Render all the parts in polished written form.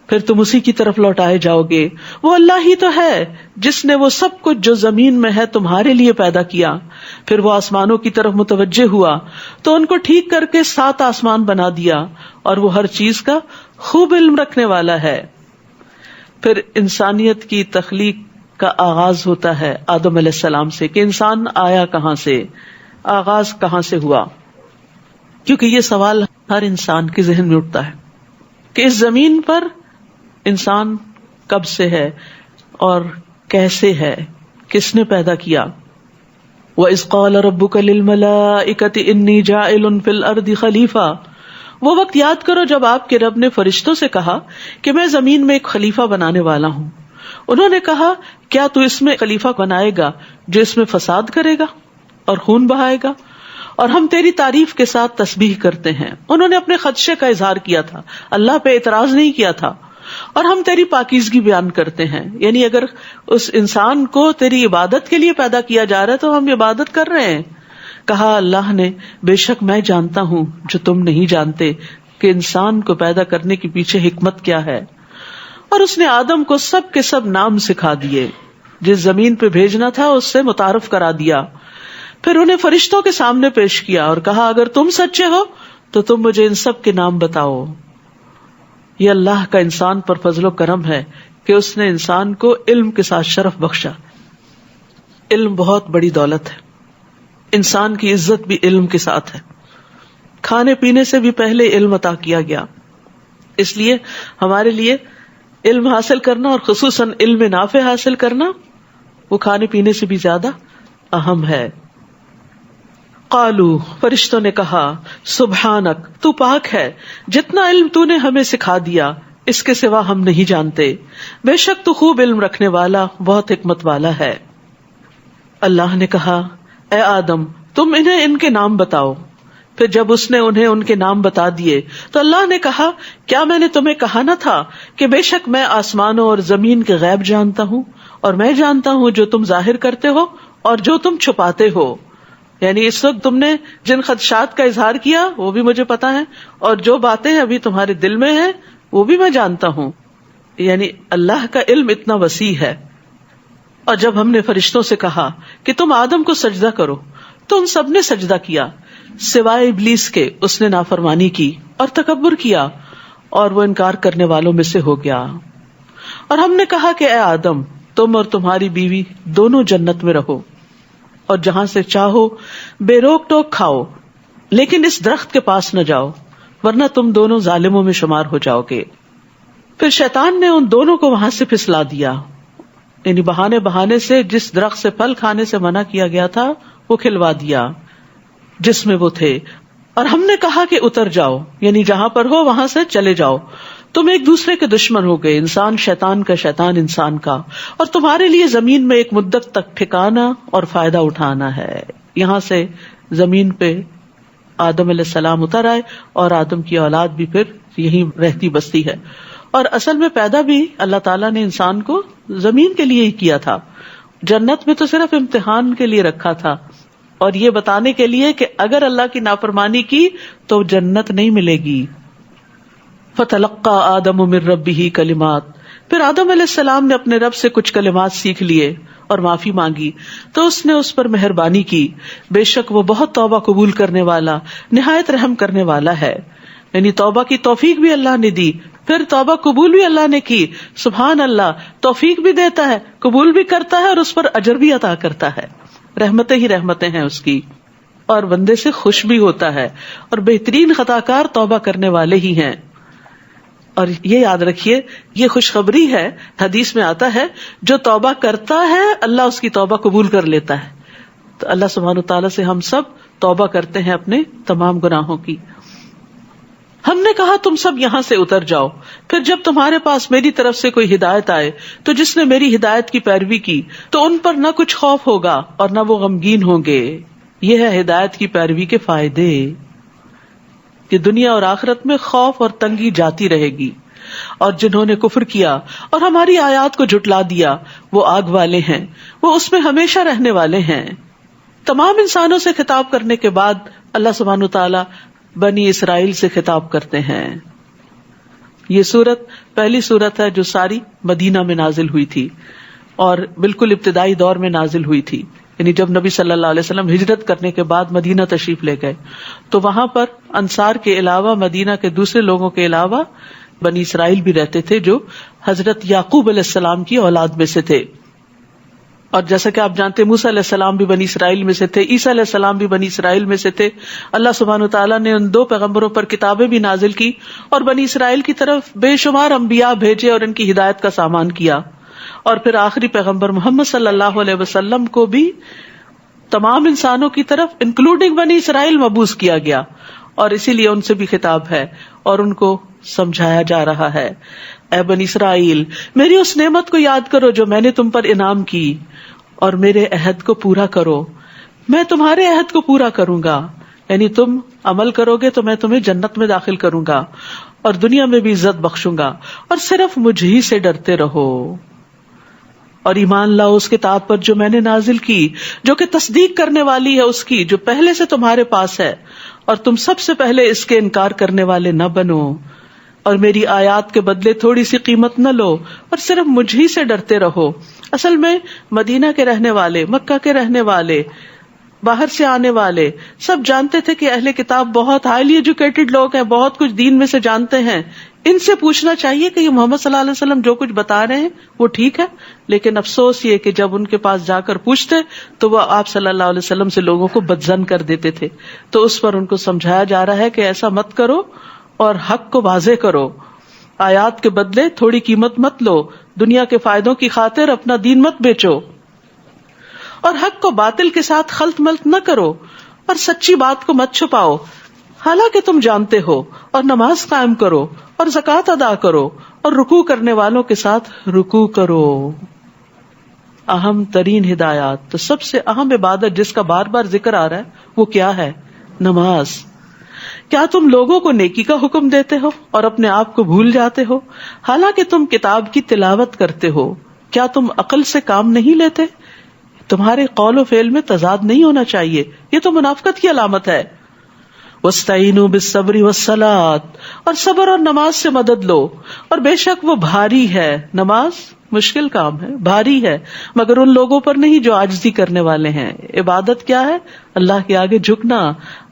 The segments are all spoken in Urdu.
پھر تم اسی کی طرف لوٹائے جاؤ گے. وہ اللہ ہی تو ہے جس نے وہ سب کچھ جو زمین میں ہے تمہارے لیے پیدا کیا. پھر وہ آسمانوں کی طرف متوجہ ہوا تو ان کو ٹھیک کر کے 7 آسمان بنا دیا، اور وہ ہر چیز کا خوب علم رکھنے والا ہے. پھر انسانیت کی تخلیق کا آغاز ہوتا ہے آدم علیہ السلام سے، کہ انسان آیا کہاں سے، آغاز کہاں سے ہوا. کیونکہ یہ سوال ہر انسان کے ذہن میں اٹھتا ہے کہ اس زمین پر انسان کب سے ہے اور کیسے ہے، کس نے پیدا کیا. وَإِذْ قَالَ رَبُّكَ لِلْمَلَائِكَةِ إِنِّي جَاعِلٌ فِي الْأَرْضِ خَلِيفَةً. وہ وقت یاد کرو جب آپ کے رب نے فرشتوں سے کہا کہ میں زمین میں ایک خلیفہ بنانے والا ہوں. انہوں نے کہا کیا تو اس میں خلیفہ بنائے گا جو اس میں فساد کرے گا اور خون بہائے گا؟ اور ہم تیری تعریف کے ساتھ تسبیح کرتے ہیں. انہوں نے اپنے خدشے کا اظہار کیا تھا، اللہ پہ اعتراض نہیں کیا تھا. اور ہم تیری پاکیزگی بیان کرتے ہیں، یعنی اگر اس انسان کو تیری عبادت کے لیے پیدا کیا جا رہا ہے تو ہم عبادت کر رہے ہیں. کہا اللہ نے بے شک میں جانتا ہوں جو تم نہیں جانتے کہ انسان کو پیدا کرنے کے پیچھے حکمت کیا ہے. اور اس نے آدم کو سب کے سب نام سکھا دیے، جس زمین پہ بھیجنا تھا اس سے متعارف کرا دیا. پھر انہیں فرشتوں کے سامنے پیش کیا اور کہا اگر تم سچے ہو تو تم مجھے ان سب کے نام بتاؤ. یہ اللہ کا انسان پر فضل و کرم ہے کہ اس نے انسان کو علم کے ساتھ شرف بخشا. علم بہت بڑی دولت ہے، انسان کی عزت بھی علم کے ساتھ ہے. کھانے پینے سے بھی پہلے علم عطا کیا گیا، اس لیے ہمارے لیے علم حاصل کرنا اور خصوصاً علم نافع حاصل کرنا وہ کھانے پینے سے بھی زیادہ اہم ہے. قالو، فرشتوں نے کہا سبحانک، تو پاک ہے، جتنا علم تو نے ہمیں سکھا دیا اس کے سوا ہم نہیں جانتے، بے شک تو خوب علم رکھنے والا بہت حکمت والا ہے. اللہ نے کہا اے آدم تم انہیں ان کے نام بتاؤ. پھر جب اس نے انہیں ان کے نام بتا دیے تو اللہ نے کہا کیا میں نے تمہیں کہا نہ تھا کہ بے شک میں آسمانوں اور زمین کے غیب جانتا ہوں، اور میں جانتا ہوں جو تم ظاہر کرتے ہو اور جو تم چھپاتے ہو. یعنی اس وقت تم نے جن خدشات کا اظہار کیا وہ بھی مجھے پتا ہے، اور جو باتیں ابھی تمہارے دل میں ہیں وہ بھی میں جانتا ہوں. یعنی اللہ کا علم اتنا وسیع ہے. اور جب ہم نے فرشتوں سے کہا کہ تم آدم کو سجدہ کرو تو ان سب نے سجدہ کیا سوائے ابلیس کے. اس نے نافرمانی کی اور تکبر کیا اور وہ انکار کرنے والوں میں سے ہو گیا. اور ہم نے کہا کہ اے آدم تم اور تمہاری بیوی دونوں جنت میں رہو اور جہاں سے چاہو بے روک ٹوک کھاؤ، لیکن اس درخت کے پاس نہ جاؤ ورنہ تم دونوں ظالموں میں شمار ہو جاؤ گے. پھر شیطان نے ان دونوں کو وہاں سے پھسلا دیا، یعنی بہانے سے جس درخت سے پھل کھانے سے منع کیا گیا تھا وہ کھلوا دیا جس میں وہ تھے. اور ہم نے کہا کہ اتر جاؤ، یعنی جہاں پر ہو وہاں سے چلے جاؤ. تم ایک دوسرے کے دشمن ہو گئے، انسان شیطان کا، شیطان انسان کا، اور تمہارے لیے زمین میں ایک مدت تک ٹھکانا اور فائدہ اٹھانا ہے. یہاں سے زمین پہ آدم علیہ السلام اتر آئے اور آدم کی اولاد بھی پھر یہیں رہتی بستی ہے. اور اصل میں پیدا بھی اللہ تعالیٰ نے انسان کو زمین کے لیے ہی کیا تھا. جنت میں تو صرف امتحان کے لیے رکھا تھا اور یہ بتانے کے لیے کہ اگر اللہ کی نافرمانی کی تو جنت نہیں ملے گی. فَتَلَقَّى آدَمُ مِن رَبِّهِ کلمات، پھر آدم علیہ السلام نے اپنے رب سے کچھ کلمات سیکھ لیے اور معافی مانگی تو اس نے اس پر مہربانی کی. بے شک وہ بہت توبہ قبول کرنے والا، نہایت رحم کرنے والا ہے. یعنی توبہ کی توفیق بھی اللہ نے دی، پھر توبہ قبول بھی اللہ نے کی. سبحان اللہ، توفیق بھی دیتا ہے، قبول بھی کرتا ہے اور اس پر اجر بھی عطا کرتا ہے. رحمتیں ہی رحمتیں ہیں اس کی، اور بندے سے خوش بھی ہوتا ہے. اور بہترین خطا کار توبہ کرنے والے ہی ہیں. اور یہ یاد رکھیے یہ خوشخبری ہے، حدیث میں آتا ہے جو توبہ کرتا ہے اللہ اس کی توبہ قبول کر لیتا ہے. تو اللہ سبحانہ تعالیٰ سے ہم سب توبہ کرتے ہیں اپنے تمام گناہوں کی. ہم نے کہا تم سب یہاں سے اتر جاؤ، پھر جب تمہارے پاس میری طرف سے کوئی ہدایت آئے تو جس نے میری ہدایت کی پیروی کی تو ان پر نہ کچھ خوف ہوگا اور نہ وہ غمگین ہوں گے. یہ ہے ہدایت کی پیروی کے فائدے کہ دنیا اور آخرت میں خوف اور تنگی جاتی رہے گی. اور جنہوں نے کفر کیا اور ہماری آیات کو جھٹلا دیا وہ آگ والے ہیں، وہ اس میں ہمیشہ رہنے والے ہیں. تمام انسانوں سے خطاب کرنے کے بعد اللہ سبحانہ تعالیٰ بنی اسرائیل سے خطاب کرتے ہیں یہ سورت پہلی سورت ہے جو ساری مدینہ میں نازل ہوئی تھی اور بالکل ابتدائی دور میں نازل ہوئی تھی، یعنی جب نبی صلی اللہ علیہ وسلم ہجرت کرنے کے بعد مدینہ تشریف لے گئے تو وہاں پر انصار کے علاوہ مدینہ کے دوسرے لوگوں کے علاوہ بنی اسرائیل بھی رہتے تھے جو حضرت یعقوب علیہ السلام کی اولاد میں سے تھے. اور جیسا کہ آپ جانتے موسیٰ علیہ السلام بھی بنی اسرائیل میں سے تھے، عیسیٰ علیہ السلام بھی بنی اسرائیل میں سے تھے. اللہ سبحانہ وتعالیٰ نے ان 2 پیغمبروں پر کتابیں بھی نازل کی اور بنی اسرائیل کی طرف بے شمار انبیاء بھیجے اور ان کی ہدایت کا سامان کیا. اور پھر آخری پیغمبر محمد صلی اللہ علیہ وسلم کو بھی تمام انسانوں کی طرف انکلوڈنگ بنی اسرائیل مبعوث کیا گیا، اور اسی لیے ان سے بھی خطاب ہے اور ان کو سمجھایا جا رہا ہے، اے بنی اسرائیل میری اس نعمت کو یاد کرو جو میں نے تم پر انعام کی، اور میرے عہد کو پورا کرو، میں تمہارے عہد کو پورا کروں گا. یعنی تم عمل کرو گے تو میں تمہیں جنت میں داخل کروں گا اور دنیا میں بھی عزت بخشوں گا، اور صرف مجھ ہی سے ڈرتے رہو اور ایمان لاؤ اس کتاب پر جو میں نے نازل کی، جو کہ تصدیق کرنے والی ہے اس کی جو پہلے سے تمہارے پاس ہے، اور تم سب سے پہلے اس کے انکار کرنے والے نہ بنو، اور میری آیات کے بدلے تھوڑی سی قیمت نہ لو اور صرف مجھ ہی سے ڈرتے رہو. اصل میں مدینہ کے رہنے والے، مکہ کے رہنے والے، باہر سے آنے والے سب جانتے تھے کہ اہل کتاب بہت ہائیلی ایجوکیٹڈ لوگ ہیں، بہت کچھ دین میں سے جانتے ہیں، ان سے پوچھنا چاہیے کہ یہ محمد صلی اللہ علیہ وسلم جو کچھ بتا رہے ہیں وہ ٹھیک ہے. لیکن افسوس یہ کہ جب ان کے پاس جا کر پوچھتے تو وہ آپ صلی اللہ علیہ وسلم سے لوگوں کو بدظن کر دیتے تھے. تو اس پر ان کو سمجھایا جا رہا ہے کہ ایسا مت کرو اور حق کو واضح کرو، آیات کے بدلے تھوڑی قیمت مت لو، دنیا کے فائدوں کی خاطر اپنا دین مت بیچو، اور حق کو باطل کے ساتھ خلط ملط نہ کرو، اور سچی بات کو مت چھپاؤ حالانکہ تم جانتے ہو، اور نماز قائم کرو اور زکوٰۃ ادا کرو اور رکوع کرنے والوں کے ساتھ رکوع کرو. اہم ترین ہدایات. تو سب سے اہم عبادت جس کا بار بار ذکر آ رہا ہے وہ کیا ہے؟ نماز. کیا تم لوگوں کو نیکی کا حکم دیتے ہو اور اپنے آپ کو بھول جاتے ہو حالانکہ تم کتاب کی تلاوت کرتے ہو؟ کیا تم عقل سے کام نہیں لیتے؟ تمہارے قول و فعل میں تضاد نہیں ہونا چاہیے، یہ تو منافقت کی علامت ہے. وَاسْتَعِینُوا بِالصَّبْرِ وَالصَّلَاةِ، اور صبر اور نماز سے مدد لو، اور بے شک وہ بھاری ہے. نماز مشکل کام ہے، بھاری ہے، مگر ان لوگوں پر نہیں جو عاجزی کرنے والے ہیں. عبادت کیا ہے؟ اللہ کے آگے جھکنا،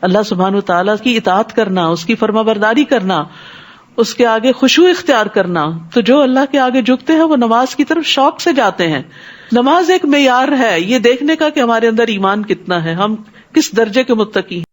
اللہ سبحانہ وتعالیٰ کی اطاعت کرنا، اس کی فرما برداری کرنا، اس کے آگے خشوع اختیار کرنا. تو جو اللہ کے آگے جھکتے ہیں وہ نماز کی طرف شوق سے جاتے ہیں. نماز ایک معیار ہے یہ دیکھنے کا کہ ہمارے اندر ایمان کتنا ہے، ہم کس درجے کے متقی ہیں.